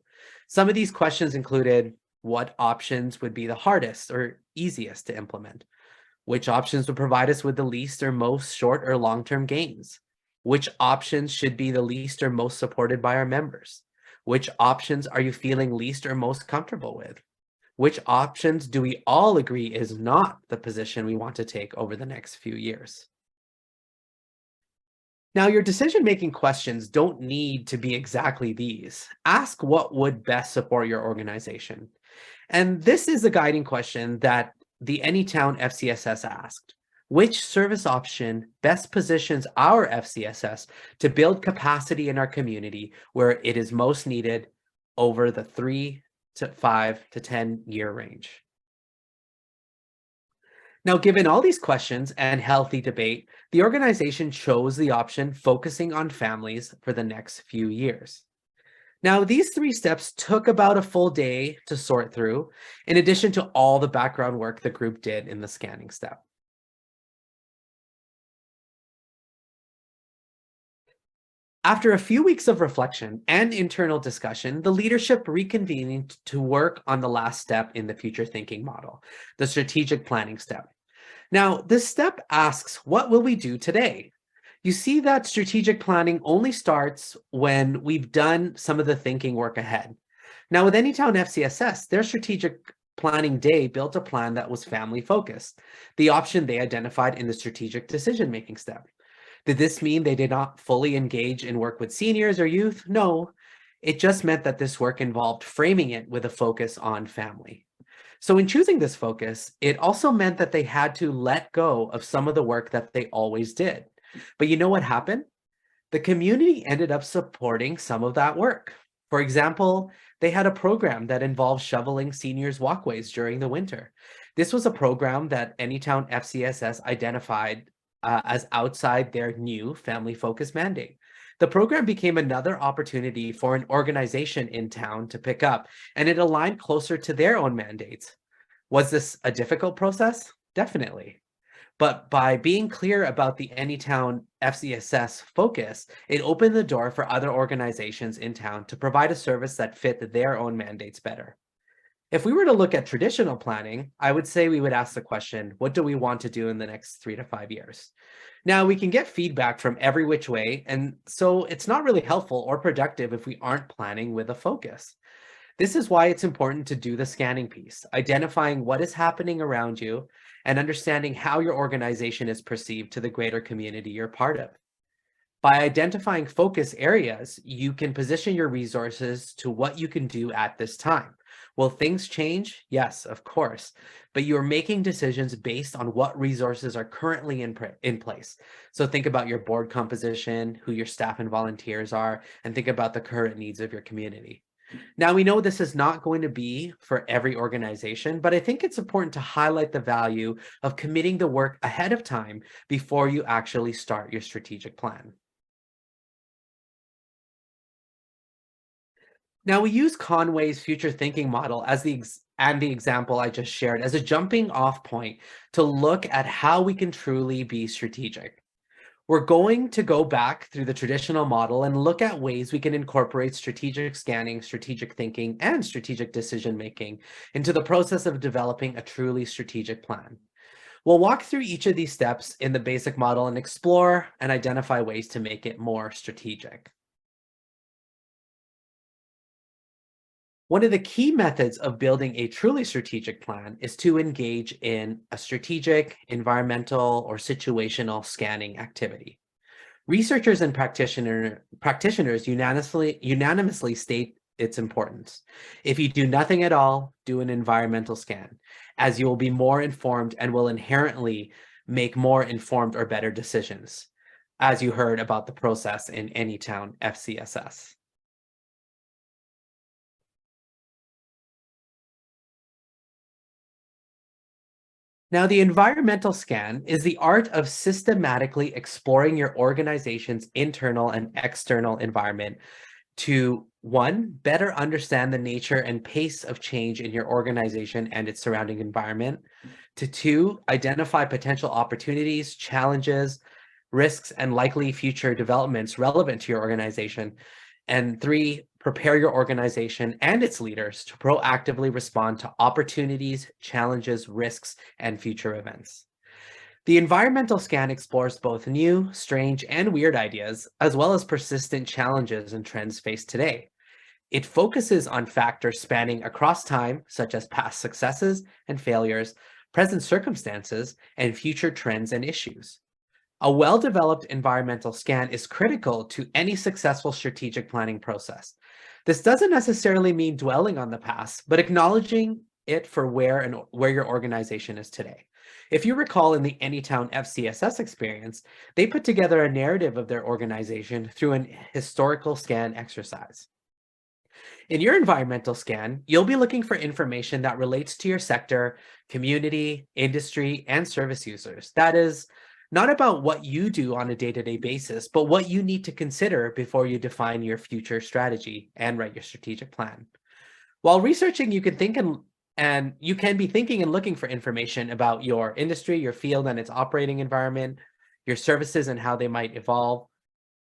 Some of these questions included what options would be the hardest or easiest to implement, which options would provide us with the least or most short or long-term gains, which options should be the least or most supported by our members, which options are you feeling least or most comfortable with, which options do we all agree is not the position we want to take over the next few years? Now, your decision-making questions don't need to be exactly these. Ask what would best support your organization. And this is the guiding question that the Anytown FCSS asked. Which service option best positions our FCSS to build capacity in our community where it is most needed over the 3 to 5 to 10-year range? Now, given all these questions and healthy debate, the organization chose the option focusing on families for the next few years. Now, these three steps took about a full day to sort through, in addition to all the background work the group did in the scanning step. After a few weeks of reflection and internal discussion, the leadership reconvened to work on the last step in the future thinking model, the strategic planning step. Now, this step asks, what will we do today? You see that strategic planning only starts when we've done some of the thinking work ahead. Now, with Anytown FCSS, their strategic planning day built a plan that was family focused, the option they identified in the strategic decision-making step. Did this mean they did not fully engage in work with seniors or youth? No, it just meant that this work involved framing it with a focus on family. So in choosing this focus, it also meant that they had to let go of some of the work that they always did. But you know what happened? The community ended up supporting some of that work. For example, they had a program that involved shoveling seniors' walkways during the winter. This was a program that Anytown FCSS identified as outside their new family-focused mandate. The program became another opportunity for an organization in town to pick up, and it aligned closer to their own mandates. Was this a difficult process? Definitely. But by being clear about the Anytown FCSS focus, it opened the door for other organizations in town to provide a service that fit their own mandates better. If we were to look at traditional planning, I would say we would ask the question, what do we want to do in the next 3 to 5 years? Now, we can get feedback from every which way, and so it's not really helpful or productive if we aren't planning with a focus. This is why it's important to do the scanning piece, identifying what is happening around you and understanding how your organization is perceived to the greater community you're part of. By identifying focus areas, you can position your resources to what you can do at this time. Will things change? Yes, of course, but you're making decisions based on what resources are currently in place. So think about your board composition, who your staff and volunteers are, and think about the current needs of your community. Now, we know this is not going to be for every organization, but I think it's important to highlight the value of committing the work ahead of time before you actually start your strategic plan. Now, we use Conway's future thinking model as the and the example I just shared as a jumping off point to look at how we can truly be strategic. We're going to go back through the traditional model and look at ways we can incorporate strategic scanning, strategic thinking, and strategic decision making into the process of developing a truly strategic plan. We'll walk through each of these steps in the basic model and explore and identify ways to make it more strategic. One of the key methods of building a truly strategic plan is to engage in a strategic, environmental, or situational scanning activity. Researchers and practitioners unanimously state its importance. If you do nothing at all, do an environmental scan, as you will be more informed and will inherently make more informed or better decisions, as you heard about the process in Anytown FCSS. Now, the environmental scan is the art of systematically exploring your organization's internal and external environment to one, better understand the nature and pace of change in your organization and its surrounding environment, to two, identify potential opportunities, challenges, risks, and likely future developments relevant to your organization, and three, prepare your organization and its leaders to proactively respond to opportunities, challenges, risks, and future events. The environmental scan explores both new, strange, and weird ideas, as well as persistent challenges and trends faced today. It focuses on factors spanning across time, such as past successes and failures, present circumstances, and future trends and issues. A well-developed environmental scan is critical to any successful strategic planning process. This doesn't necessarily mean dwelling on the past, but acknowledging it for where your organization is today. If you recall in the Anytown FCSS experience, they put together a narrative of their organization through an historical scan exercise. In your environmental scan, you'll be looking for information that relates to your sector, community, industry, and service users. That is, not about what you do on a day-to-day basis, but what you need to consider before you define your future strategy and write your strategic plan. While researching, you can think and you can be thinking and looking for information about your industry, your field and its operating environment, your services and how they might evolve,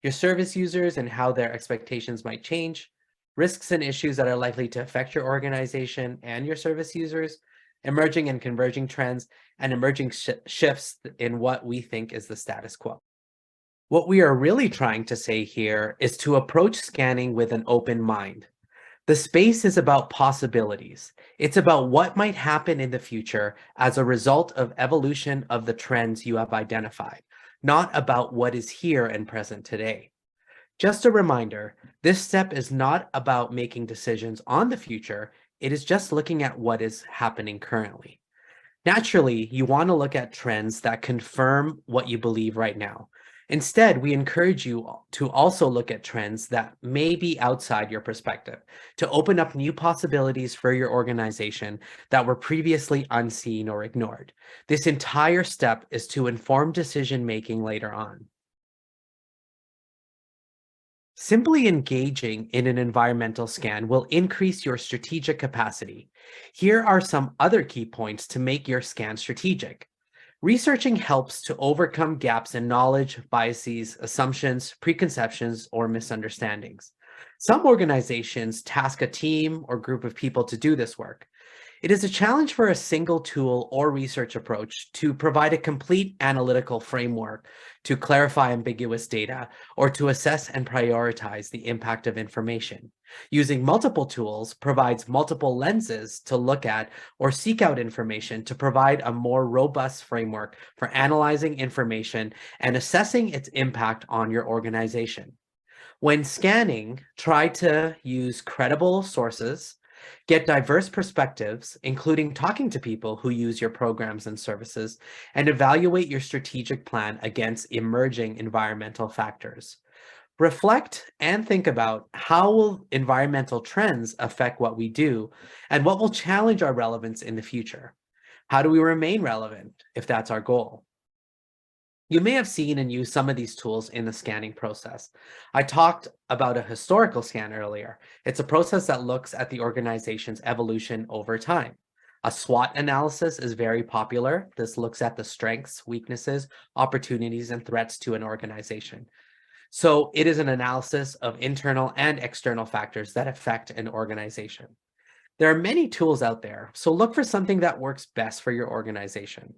your service users and how their expectations might change, risks and issues that are likely to affect your organization and your service users, emerging and converging trends, and emerging shifts in what we think is the status quo. What we are really trying to say here is to approach scanning with an open mind. The space is about possibilities. It's about what might happen in the future as a result of evolution of the trends you have identified, not about what is here and present today. Just a reminder, this step is not about making decisions on the future. It is just looking at what is happening currently. Naturally, you want to look at trends that confirm what you believe right now. Instead, we encourage you to also look at trends that may be outside your perspective, to open up new possibilities for your organization that were previously unseen or ignored. This entire step is to inform decision-making later on. Simply engaging in an environmental scan will increase your strategic capacity. Here are some other key points to make your scan strategic. Researching helps to overcome gaps in knowledge, biases, assumptions, preconceptions, or misunderstandings. Some organizations task a team or group of people to do this work. It is a challenge for a single tool or research approach to provide a complete analytical framework to clarify ambiguous data or to assess and prioritize the impact of information. Using multiple tools provides multiple lenses to look at or seek out information to provide a more robust framework for analyzing information and assessing its impact on your organization. When scanning, try to use credible sources, get diverse perspectives, including talking to people who use your programs and services, and evaluate your strategic plan against emerging environmental factors. Reflect and think about how will environmental trends affect what we do and what will challenge our relevance in the future. How do we remain relevant if that's our goal? You may have seen and used some of these tools in the scanning process. I talked about a historical scan earlier. It's a process that looks at the organization's evolution over time. A SWOT analysis is very popular. This looks at the strengths, weaknesses, opportunities, and threats to an organization. So it is an analysis of internal and external factors that affect an organization. There are many tools out there, so look for something that works best for your organization.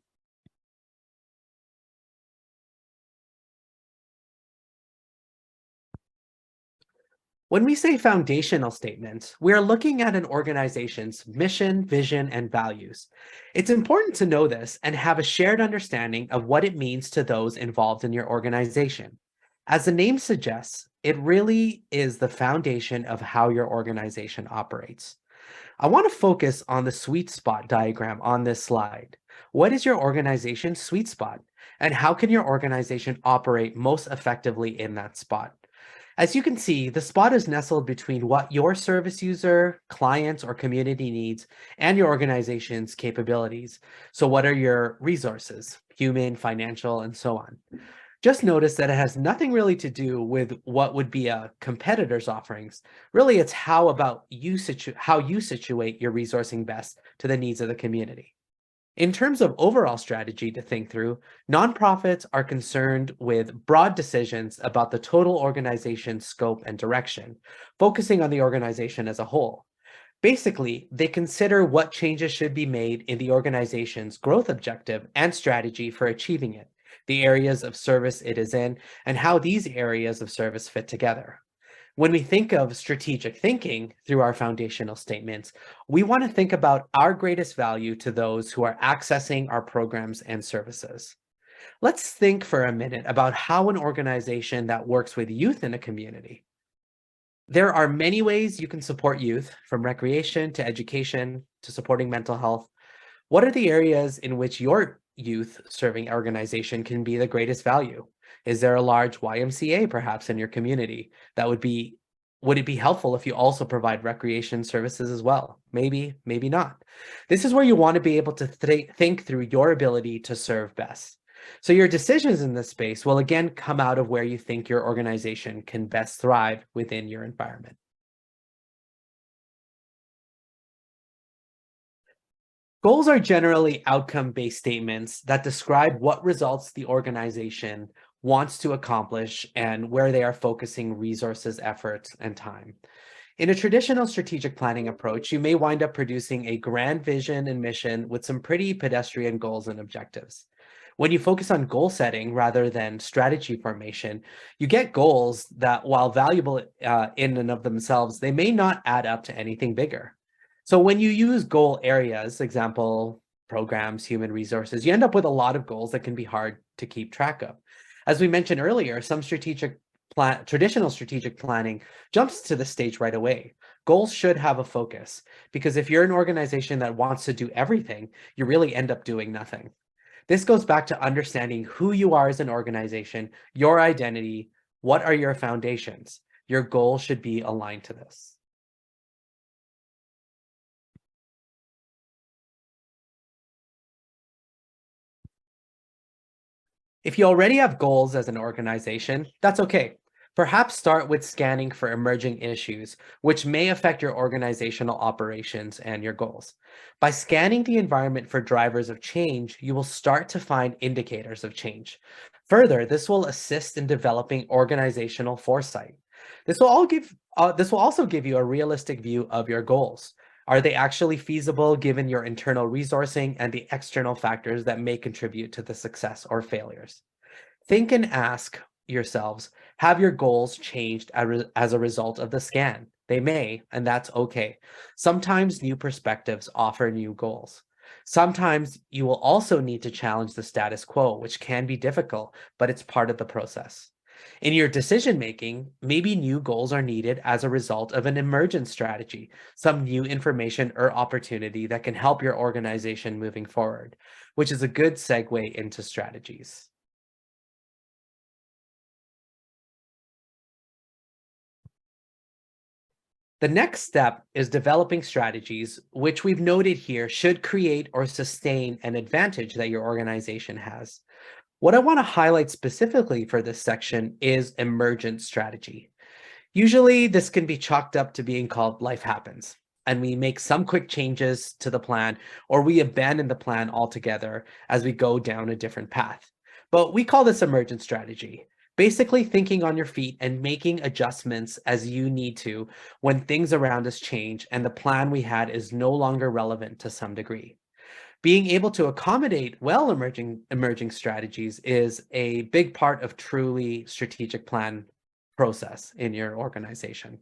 When we say foundational statements, we are looking at an organization's mission, vision, and values. It's important to know this and have a shared understanding of what it means to those involved in your organization. As the name suggests, it really is the foundation of how your organization operates. I want to focus on the sweet spot diagram on this slide. What is your organization's sweet spot? And how can your organization operate most effectively in that spot? As you can see, the spot is nestled between what your service user, clients, or community needs and your organization's capabilities. So what are your resources, human, financial, and so on? Just notice that it has nothing really to do with what would be a competitor's offerings. Really, it's how you situate your resourcing best to the needs of the community. In terms of overall strategy to think through, nonprofits are concerned with broad decisions about the total organization scope and direction, focusing on the organization as a whole. Basically, they consider what changes should be made in the organization's growth objective and strategy for achieving it, the areas of service it is in, and how these areas of service fit together. When we think of strategic thinking through our foundational statements, we want to think about our greatest value to those who are accessing our programs and services. Let's think for a minute about how an organization that works with youth in a community. There are many ways you can support youth, from recreation to education to supporting mental health. What are the areas in which your youth serving organization can be the greatest value? Is there a large YMCA perhaps in your community that would it be helpful if you also provide recreation services as well? Maybe, maybe not. This is where you want to be able to think through your ability to serve best. So your decisions in this space will again come out of where you think your organization can best thrive within your environment. Goals are generally outcome-based statements that describe what results the organization wants to accomplish and where they are focusing resources, efforts, and time. In a traditional strategic planning approach, you may wind up producing a grand vision and mission with some pretty pedestrian goals and objectives. When you focus on goal setting rather than strategy formation, you get goals that, while valuable in and of themselves, they may not add up to anything bigger. So when you use goal areas, example, programs, human resources, you end up with a lot of goals that can be hard to keep track of. As we mentioned earlier, some traditional strategic planning jumps to the stage right away. Goals should have a focus, because if you're an organization that wants to do everything, you really end up doing nothing. This goes back to understanding who you are as an organization, your identity, what are your foundations. Your goals should be aligned to this. If you already have goals as an organization, that's okay. Perhaps start with scanning for emerging issues, which may affect your organizational operations and your goals. By scanning the environment for drivers of change, you will start to find indicators of change. Further, this will assist in developing organizational foresight. This will also give you a realistic view of your goals. Are they actually feasible given your internal resourcing and the external factors that may contribute to the success or failures? Think and ask yourselves, have your goals changed as a result of the scan? They may, and that's okay. Sometimes new perspectives offer new goals. Sometimes you will also need to challenge the status quo, which can be difficult, but it's part of the process. In your decision making, maybe new goals are needed as a result of an emergent strategy, some new information or opportunity that can help your organization moving forward, which is a good segue into strategies. The next step is developing strategies, which we've noted here should create or sustain an advantage that your organization has. What I want to highlight specifically for this section is emergent strategy. Usually, this can be chalked up to being called life happens. and we make some quick changes to the plan, or we abandon the plan altogether as we go down a different path. But we call this emergent strategy. Basically, thinking on your feet and making adjustments as you need to when things around us change and the plan we had is no longer relevant to some degree. Being able to accommodate well emerging strategies is a big part of truly strategic plan process in your organization.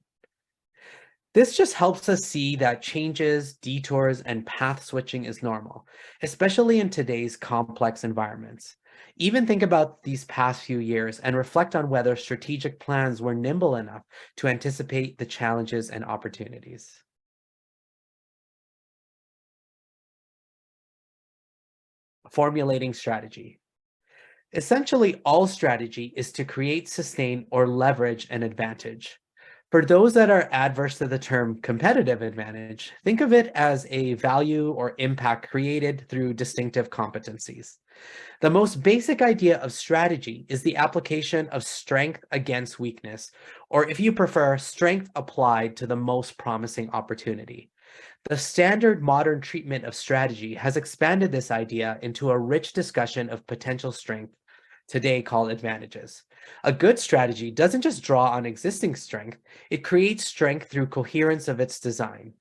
This just helps us see that changes, detours, and path switching is normal, especially in today's complex environments. Even think about these past few years and reflect on whether strategic plans were nimble enough to anticipate the challenges and opportunities. Formulating strategy. Essentially, all strategy is to create, sustain, or leverage an advantage. For those that are adverse to the term competitive advantage, think of it as a value or impact created through distinctive competencies. The most basic idea of strategy is the application of strength against weakness, or if you prefer, strength applied to the most promising opportunity. The standard modern treatment of strategy has expanded this idea into a rich discussion of potential strength, today called advantages. A good strategy doesn't just draw on existing strength, it creates strength through coherence of its design.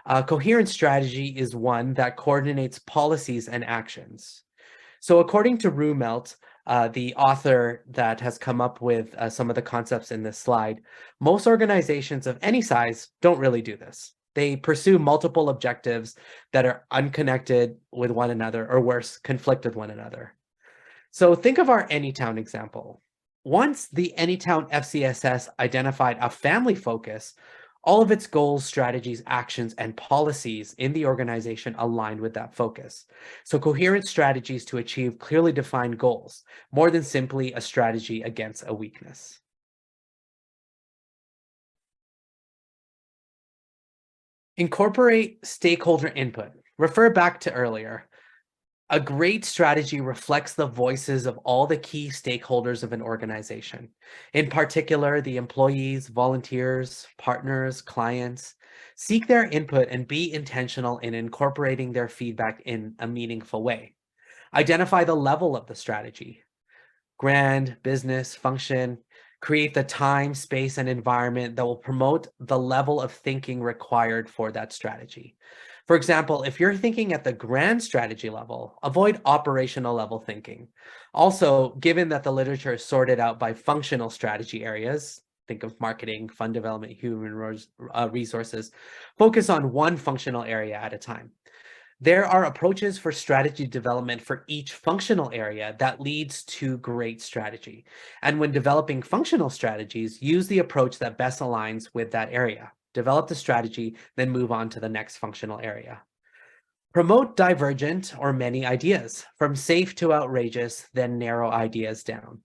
A coherent strategy is one that coordinates policies and actions. So, according to Rumelt, the author that has come up with some of the concepts in this slide, most organizations of any size don't really do this. They pursue multiple objectives that are unconnected with one another, or worse, conflict with one another. So think of our Anytown example. Once the Anytown FCSS identified a family focus, all of its goals, strategies, actions, and policies in the organization aligned with that focus. So coherent strategies to achieve clearly defined goals, more than simply a strategy against a weakness. Incorporate stakeholder input. Refer back to earlier. A great strategy reflects the voices of all the key stakeholders of an organization, in particular, the employees, volunteers, partners, clients. Seek their input and be intentional in incorporating their feedback in a meaningful way. Identify the level of the strategy, grand, business, function. Create the time, space, and environment that will promote the level of thinking required for that strategy. For example, if you're thinking at the grand strategy level, avoid operational level thinking. Also, given that the literature is sorted out by functional strategy areas, think of marketing, fund development, human resources, focus on one functional area at a time. There are approaches for strategy development for each functional area that leads to great strategy. And when developing functional strategies, use the approach that best aligns with that area. Develop the strategy, then move on to the next functional area. Promote divergent or many ideas, from safe to outrageous, then narrow ideas down.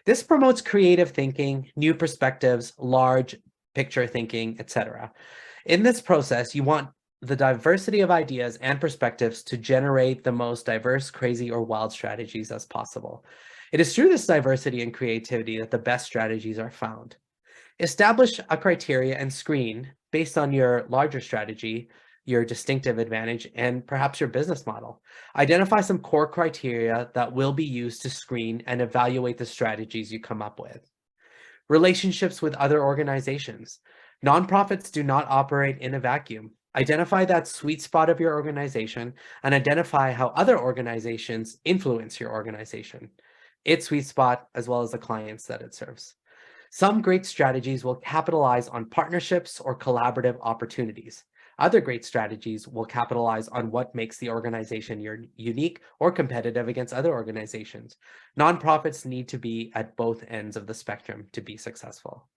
This promotes creative thinking, new perspectives, large picture thinking, etc. In this process, you want the diversity of ideas and perspectives to generate the most diverse, crazy, or wild strategies as possible. It is through this diversity and creativity that the best strategies are found. Establish a criteria and screen based on your larger strategy, your distinctive advantage, and perhaps your business model. Identify some core criteria that will be used to screen and evaluate the strategies you come up with. Relationships with other organizations. Nonprofits do not operate in a vacuum. Identify that sweet spot of your organization and identify how other organizations influence your organization, its sweet spot, as well as the clients that it serves. Some great strategies will capitalize on partnerships or collaborative opportunities. Other great strategies will capitalize on what makes the organization unique or competitive against other organizations. Nonprofits need to be at both ends of the spectrum to be successful.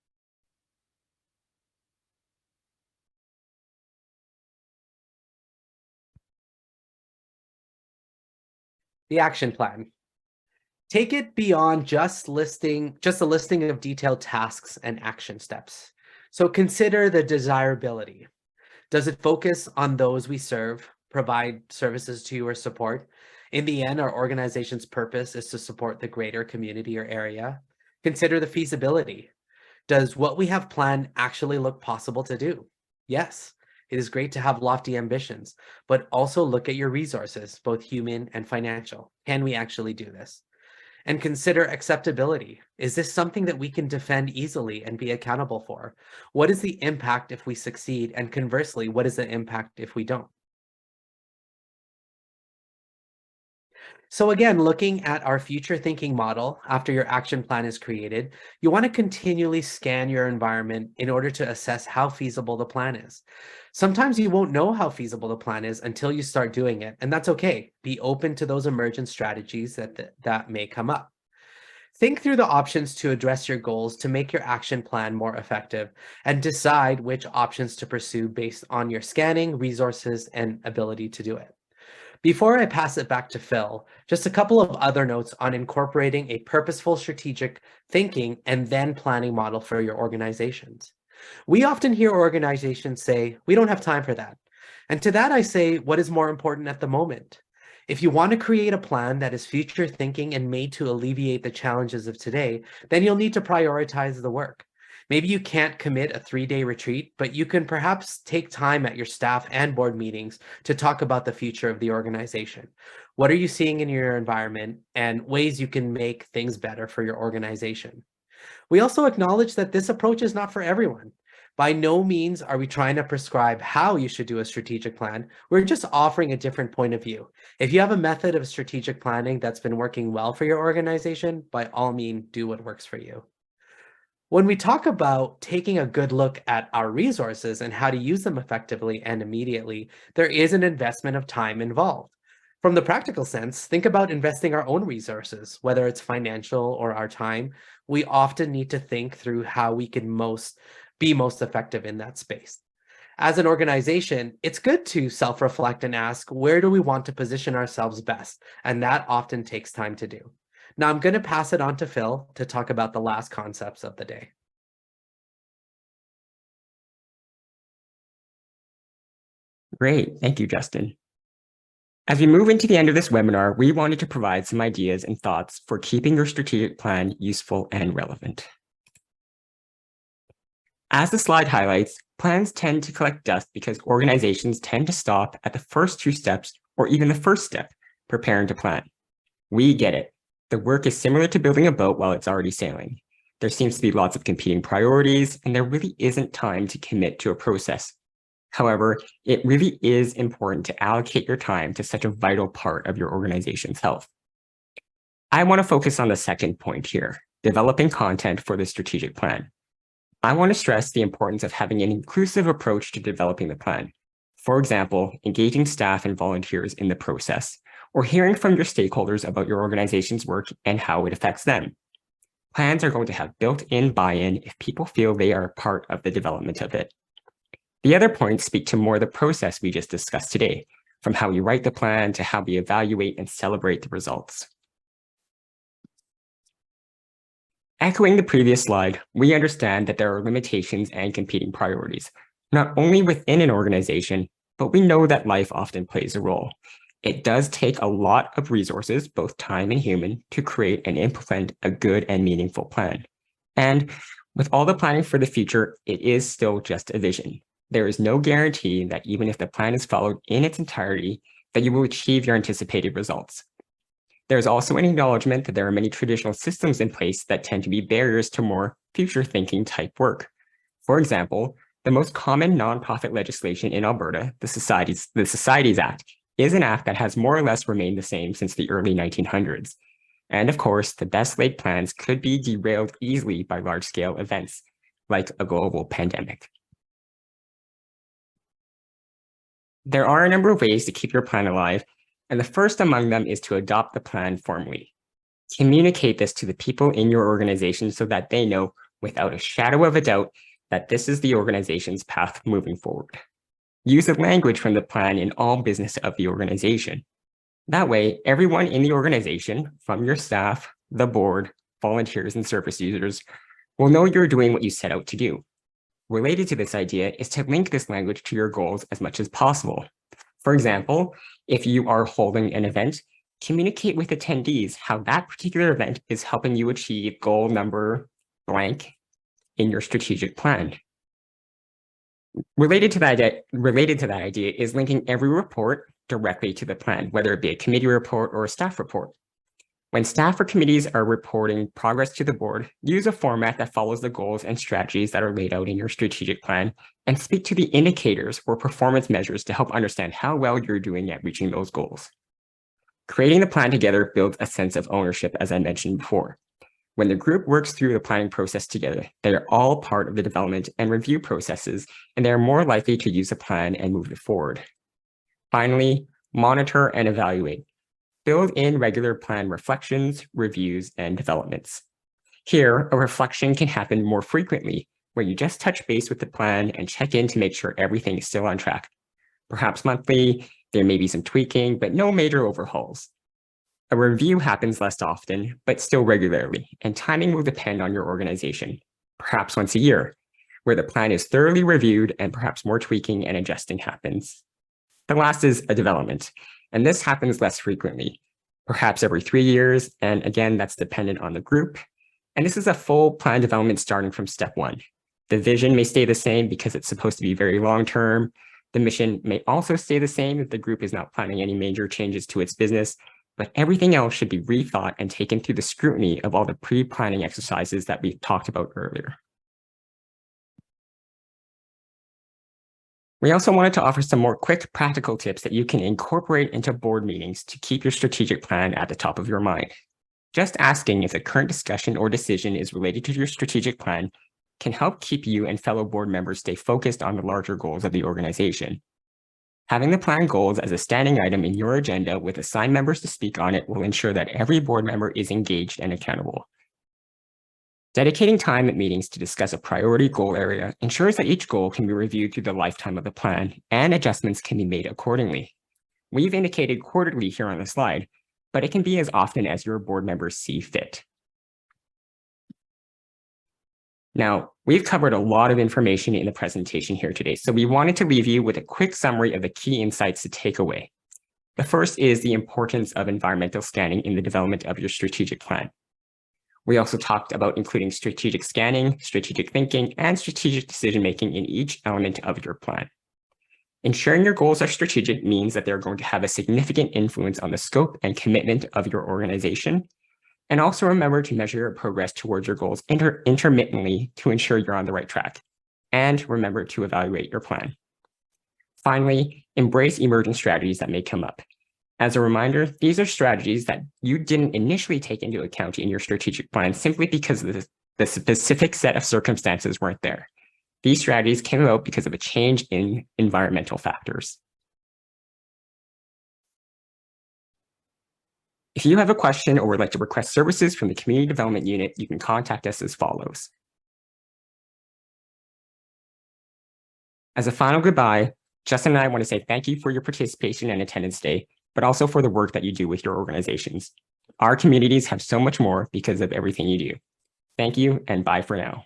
The action plan. Take it beyond just a listing of detailed tasks and action steps. So consider the desirability. Does it focus on those we serve, provide services to, or support? In the end, our organization's purpose is to support the greater community or area. Consider the feasibility. Does what we have planned actually look possible to do? Yes. It is great to have lofty ambitions, but also look at your resources, both human and financial. Can we actually do this? And consider acceptability. Is this something that we can defend easily and be accountable for? What is the impact if we succeed? And conversely, what is the impact if we don't? So again, looking at our future thinking model after your action plan is created, you want to continually scan your environment in order to assess how feasible the plan is. Sometimes you won't know how feasible the plan is until you start doing it, and that's okay. Be open to those emergent strategies that may come up. Think through the options to address your goals to make your action plan more effective and decide which options to pursue based on your scanning, resources, and ability to do it. Before I pass it back to Phil, just a couple of other notes on incorporating a purposeful strategic thinking and then planning model for your organizations. We often hear organizations say, we don't have time for that. And to that, I say, what is more important at the moment? If you want to create a plan that is future thinking and made to alleviate the challenges of today, then you'll need to prioritize the work. Maybe you can't commit a 3-day retreat, but you can perhaps take time at your staff and board meetings to talk about the future of the organization. What are you seeing in your environment and ways you can make things better for your organization? We also acknowledge that this approach is not for everyone. By no means are we trying to prescribe how you should do a strategic plan. We're just offering a different point of view. If you have a method of strategic planning that's been working well for your organization, by all means, do what works for you. When we talk about taking a good look at our resources and how to use them effectively and immediately, there is an investment of time involved. From the practical sense, think about investing our own resources, whether it's financial or our time. We often need to think through how we can be most effective in that space. As an organization, it's good to self-reflect and ask, where do we want to position ourselves best? And that often takes time to do. Now I'm going to pass it on to Phil to talk about the last concepts of the day. Great. Thank you, Justin. As we move into the end of this webinar, we wanted to provide some ideas and thoughts for keeping your strategic plan useful and relevant. As the slide highlights, plans tend to collect dust because organizations tend to stop at the first 2 steps or even the first step, preparing to plan. We get it. The work is similar to building a boat while it's already sailing. There seems to be lots of competing priorities, and there really isn't time to commit to a process. However, it really is important to allocate your time to such a vital part of your organization's health. I want to focus on the second point here, developing content for the strategic plan. I want to stress the importance of having an inclusive approach to developing the plan. For example, engaging staff and volunteers in the process, or hearing from your stakeholders about your organization's work and how it affects them. Plans are going to have built-in buy-in if people feel they are part of the development of it. The other points speak to more the process we just discussed today, from how we write the plan to how we evaluate and celebrate the results. Echoing the previous slide, we understand that there are limitations and competing priorities, not only within an organization, but we know that life often plays a role. It does take a lot of resources, both time and human, to create and implement a good and meaningful plan. And with all the planning for the future, it is still just a vision. There is no guarantee that even if the plan is followed in its entirety, that you will achieve your anticipated results. There's also an acknowledgement that there are many traditional systems in place that tend to be barriers to more future-thinking type work. For example, the most common nonprofit legislation in Alberta, the Societies Act, is an act that has more or less remained the same since the early 1900s. And of course, the best laid plans could be derailed easily by large-scale events, like a global pandemic. There are a number of ways to keep your plan alive, and the first among them is to adopt the plan formally. Communicate this to the people in your organization so that they know without a shadow of a doubt that this is the organization's path moving forward. Use the language from the plan in all business of the organization. That way, everyone in the organization, from your staff, the board, volunteers, and service users, will know you're doing what you set out to do. Related to this idea is to link this language to your goals as much as possible. For example, if you are holding an event, communicate with attendees how that particular event is helping you achieve goal number blank in your strategic plan. Related to that idea is linking every report directly to the plan, whether it be a committee report or a staff report. When staff or committees are reporting progress to the board, use a format that follows the goals and strategies that are laid out in your strategic plan, and speak to the indicators or performance measures to help understand how well you're doing at reaching those goals. Creating the plan together builds a sense of ownership, as I mentioned before. When the group works through the planning process together, they are all part of the development and review processes, and they are more likely to use a plan and move it forward. Finally, monitor and evaluate. Build in regular plan reflections, reviews, and developments. Here, a reflection can happen more frequently, where you just touch base with the plan and check in to make sure everything is still on track. Perhaps monthly, there may be some tweaking, but no major overhauls. A review happens less often, but still regularly, and timing will depend on your organization, perhaps once a year, where the plan is thoroughly reviewed and perhaps more tweaking and adjusting happens. The last is a development, and this happens less frequently, perhaps every 3 years, and again, that's dependent on the group. And this is a full plan development starting from step 1. The vision may stay the same because it's supposed to be very long-term. The mission may also stay the same if the group is not planning any major changes to its business, but everything else should be rethought and taken through the scrutiny of all the pre-planning exercises that we talked about earlier. We also wanted to offer some more quick practical tips that you can incorporate into board meetings to keep your strategic plan at the top of your mind. Just asking if the current discussion or decision is related to your strategic plan can help keep you and fellow board members stay focused on the larger goals of the organization. Having the plan goals as a standing item in your agenda with assigned members to speak on it will ensure that every board member is engaged and accountable. Dedicating time at meetings to discuss a priority goal area ensures that each goal can be reviewed through the lifetime of the plan and adjustments can be made accordingly. We've indicated quarterly here on the slide, but it can be as often as your board members see fit. Now, we've covered a lot of information in the presentation here today, so we wanted to leave you with a quick summary of the key insights to take away. The first is the importance of environmental scanning in the development of your strategic plan. We also talked about including strategic scanning, strategic thinking, and strategic decision-making in each element of your plan. Ensuring your goals are strategic means that they're going to have a significant influence on the scope and commitment of your organization. And also remember to measure your progress towards your goals intermittently to ensure you're on the right track. And remember to evaluate your plan. Finally, embrace emergent strategies that may come up. As a reminder, these are strategies that you didn't initially take into account in your strategic plan simply because the specific set of circumstances weren't there. These strategies came about because of a change in environmental factors. If you have a question or would like to request services from the Community Development Unit, you can contact us as follows. As a final goodbye, Justin and I want to say thank you for your participation and attendance today, but also for the work that you do with your organizations. Our communities have so much more because of everything you do. Thank you and bye for now.